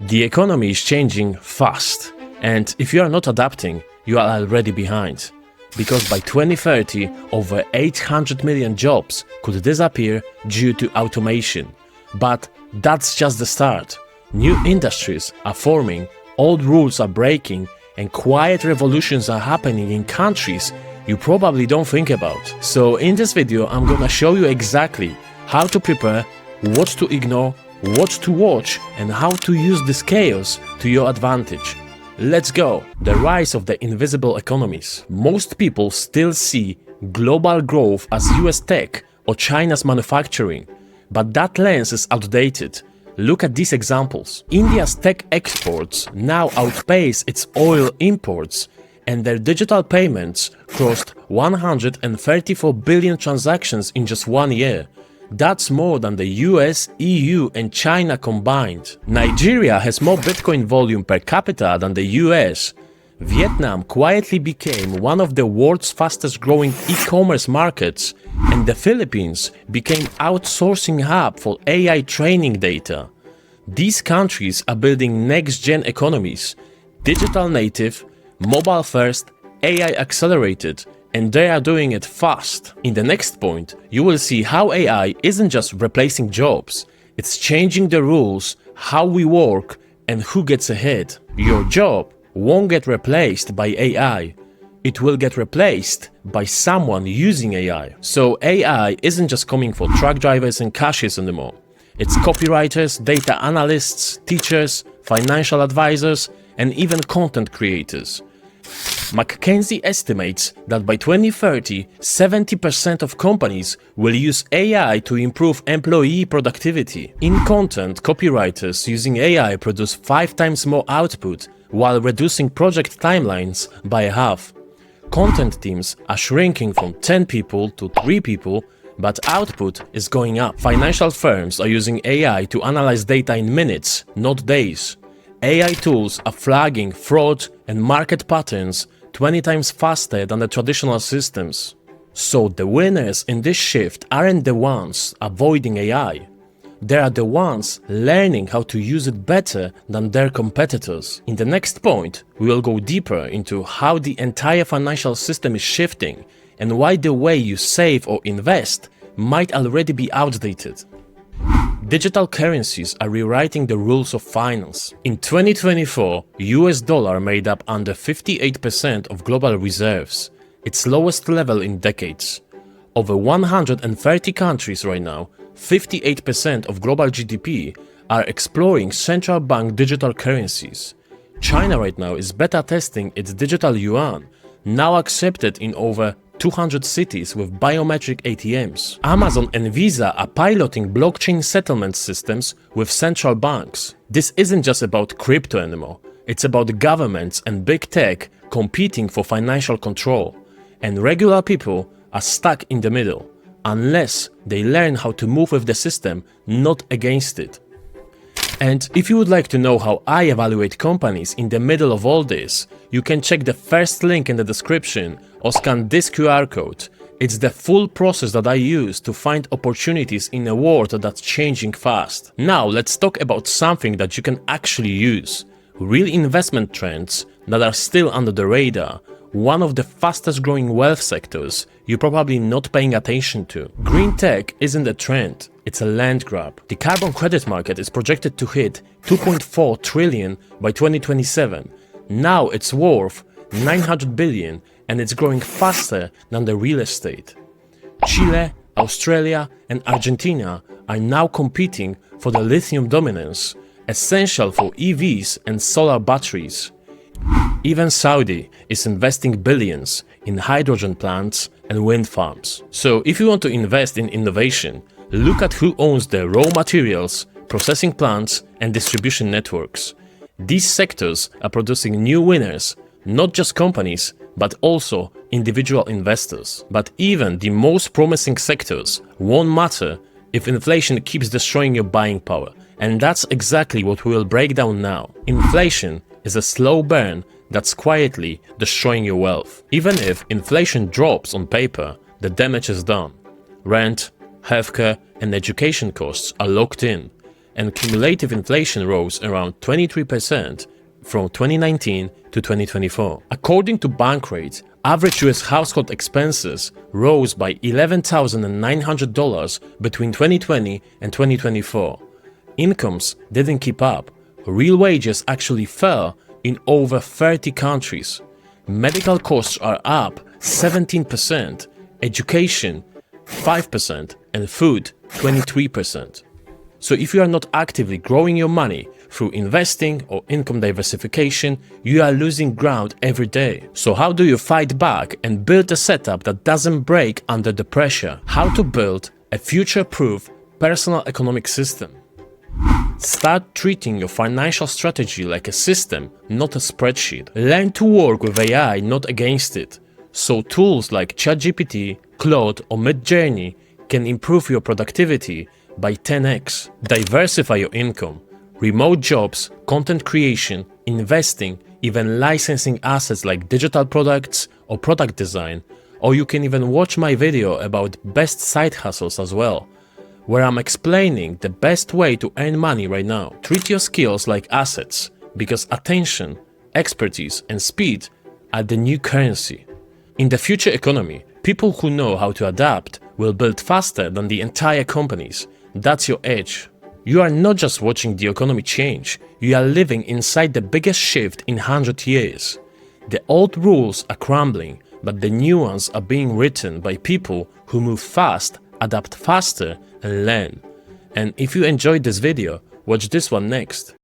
The economy is changing fast, and if you are not adapting, you are already behind. Because by 2030, over 800 million jobs could disappear due to automation. But that's just the start. New industries are forming, old rules are breaking, and quiet revolutions are happening in countries you probably don't think about. So in this video, I'm gonna show you exactly how to prepare, what to ignore, what to watch, and how to use this chaos to your advantage. Let's go! The rise of the invisible economies. Most people still see global growth as US tech or China's manufacturing, but that lens is outdated. Look at these examples. India's tech exports now outpace its oil imports, and their digital payments crossed 134 billion transactions in just 1 year. That's more than the US, EU and China combined. Nigeria has more Bitcoin volume per capita than the US. Vietnam quietly became one of the world's fastest growing e-commerce markets, and the Philippines became outsourcing hub for AI training data. These countries are building next-gen economies, digital native, mobile first, AI accelerated, and they are doing it fast. In the next point, you will see how AI isn't just replacing jobs, it's changing the rules, how we work, and who gets ahead. Your job won't get replaced by AI, it will get replaced by someone using AI. So AI isn't just coming for truck drivers and cashiers anymore. It's copywriters, data analysts, teachers, financial advisors, and even content creators. McKinsey estimates that by 2030, 70% of companies will use AI to improve employee productivity. In content, copywriters using AI produce 5 times more output while reducing project timelines by half. Content teams are shrinking from 10 people to 3 people, but output is going up. Financial firms are using AI to analyze data in minutes, not days. AI tools are flagging fraud and market patterns 20 times faster than the traditional systems. So the winners in this shift aren't the ones avoiding AI. They are the ones learning how to use it better than their competitors. In the next point, we will go deeper into how the entire financial system is shifting and why the way you save or invest might already be outdated. Digital currencies are rewriting the rules of finance. In 2024, US dollar made up under 58% of global reserves, its lowest level in decades. Over 130 countries right now, 58% of global GDP, are exploring central bank digital currencies. China right now is beta testing its digital yuan, now accepted in over 200 cities with biometric ATMs. Amazon and Visa are piloting blockchain settlement systems with central banks. This isn't just about crypto anymore, it's about governments and big tech competing for financial control. And regular people are stuck in the middle, unless they learn how to move with the system, not against it. And if you would like to know how I evaluate companies in the middle of all this, you can check the first link in the description or scan this QR code. It's the full process that I use to find opportunities in a world that's changing fast. Now let's talk about something that you can actually use. Real investment trends that are still under the radar. One of the fastest growing wealth sectors you're probably not paying attention to. Green tech isn't a trend, it's a land grab. The carbon credit market is projected to hit 2.4 trillion by 2027. Now it's worth 900 billion and it's growing faster than the real estate. Chile, Australia and Argentina are now competing for the lithium dominance, essential for EVs and solar batteries. Even Saudi is investing billions in hydrogen plants and wind farms. So if you want to invest in innovation, look at who owns the raw materials, processing plants and distribution networks. These sectors are producing new winners, not just companies, but also individual investors. But even the most promising sectors won't matter if inflation keeps destroying your buying power. And that's exactly what we will break down now. Inflation is a slow burn that's quietly destroying your wealth. Even if inflation drops on paper, the damage is done. Rent, healthcare and education costs are locked in, and cumulative inflation rose around 23% from 2019 to 2024. According to Bankrate, average US household expenses rose by $11,900 between 2020 and 2024. Incomes didn't keep up. Real wages actually fell in over 30 countries. Medical costs are up 17%, education 5%, and food 23%. So if you are not actively growing your money through investing or income diversification, you are losing ground every day. So how do you fight back and build a setup that doesn't break under the pressure? How to build a future-proof personal economic system? Start treating your financial strategy like a system, not a spreadsheet. Learn to work with AI, not against it. So tools like ChatGPT, Claude or Midjourney can improve your productivity by 10x. Diversify your income. Remote jobs, content creation, investing, even licensing assets like digital products or product design. Or you can even watch my video about best side hustles as well, where I'm explaining the best way to earn money right now. Treat your skills like assets, because attention, expertise and speed are the new currency. In the future economy, people who know how to adapt will build faster than the entire companies. That's your edge. You are not just watching the economy change, you are living inside the biggest shift in 100 years. The old rules are crumbling, but the new ones are being written by people who move fast, adapt faster and learn. And if you enjoyed this video, watch this one next.